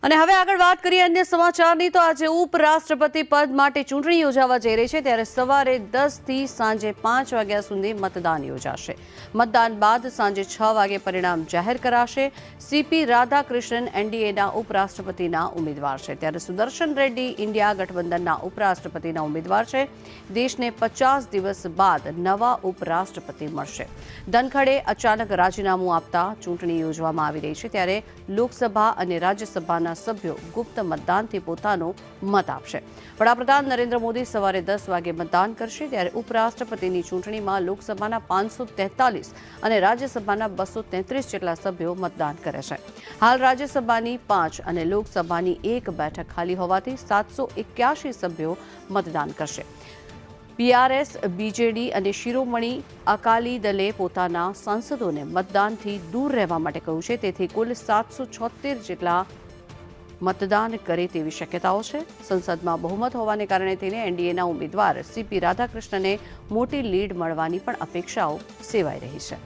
અને હવે આગળ વાત કરીએ અન્ય સમાચારની તો આજે ઉપરાષ્ટ્રપતિ પદ માટે ચૂંટણી યોજાવા જઈ રહી છે ત્યારે સવારે 10 થી સાંજે 5 વાગ્યા સુધી મતદાન યોજાશે। મતદાન બાદ સાંજે 6 વાગે પરિણામ જાહેર કરાશે। સીપી રાધાકૃષ્ણન એનડીએના ઉપરાષ્ટ્રપતિના ઉમેદવાર છે ત્યારે સુદર્શન રેડ્ડી ઇન્ડિયા ગઠબંધનના ઉપરાષ્ટ્રપતિના ઉમેદવાર છે। દેશને 50 દિવસ બાદ નવા ઉપરાષ્ટ્રપતિ મળશે। ધનખડે અચાનક રાજીનામું આપતા ચૂંટણી યોજવામાં આવી રહી છે ત્યારે લોકસભા અને રાજ્યસભાના સભ્યો ગુપ્ત મતદાનથી પોતાનો મત આપશે। વડાપ્રધાન નરેન્દ્ર મોદી સવારે 10 વાગે મતદાન કરશે ત્યારે ઉપરાષ્ટ્રપતિની ચૂંટણીમાં લોકસભાના 543 અને રાજ્યસભાના 233 જેટલા સભ્યો મતદાન કરે છે। હાલ રાજ્યસભાની 5 અને લોકસભાની 1 બેઠક ખાલી હોવાથી 781 સભ્યો મતદાન કરશે। પીઆરએસ, બીજેડી અને શિરોમણી અકાલી દળે પોતાના સાંસદોને મતદાનથી દૂર રહેવા માટે કહ્યું છે તેથી કુલ 776 જેટલા મતદાન કરે તેવી શક્યતાઓ છે। સંસદમાં બહુમત હોવાને કારણે તેને એનડીએના ઉમેદવાર સીપી રાધાકૃષ્ણને મોટી લીડ મળવાની પણ અપેક્ષાઓ સેવાઈ રહી છે।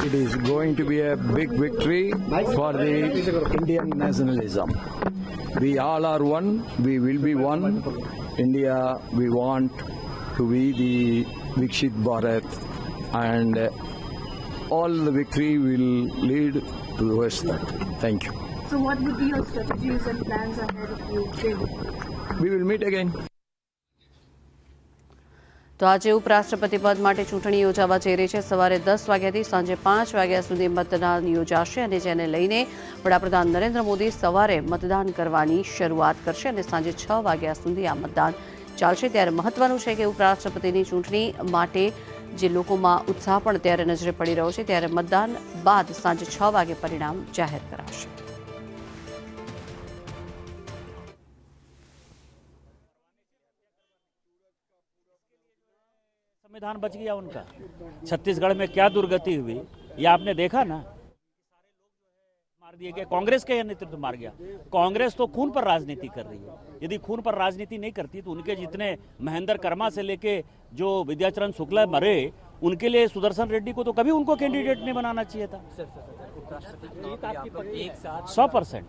It is going to be a big victory for the Indian nationalism. We all are one, we will be one. India, we want to be the Vikshit Bharat, and all the victory will lead towards that. Thank you. So what would be your strategies and plans ahead if you win? We will meet again. તો આજે ઉપરાષ્ટ્રપતિ પદ માટે ચૂંટણી યોજાવા જઈ રહી છે। સવારે 10 વાગ્યાથી સાંજે 5 વાગ્યા સુધી મતદાન યોજાશે અને જેને લઈને વડાપ્રધાન નરેન્દ્ર મોદી સવારે મતદાન કરવાની શરૂઆત કરશે અને સાંજે 6 વાગ્યા સુધી આ મતદાન ચાલશે। ત્યારે મહત્વનું છે કે ઉપરાષ્ટ્રપતિની ચૂંટણી માટે જે લોકોમાં ઉત્સાહ પણ ત્યારે નજરે પડી રહ્યો છે ત્યારે મતદાન બાદ સાંજે 6 વાગે પરિણામ જાહેર કરાશે। संविधान बच गया उनका। छत्तीसगढ़ में क्या दुर्गति हुई ये आपने देखा ना। मार दिए गए, कांग्रेस का यह नेतृत्व मार गया। कांग्रेस तो खून पर राजनीति कर रही है। यदि खून पर राजनीति नहीं करती तो उनके जितने महेंद्र कर्मा से लेके जो विद्याचरण शुक्ला मरे उनके लिए सुदर्शन रेड्डी को तो कभी उनको कैंडिडेट नहीं बनाना चाहिए था। 100%।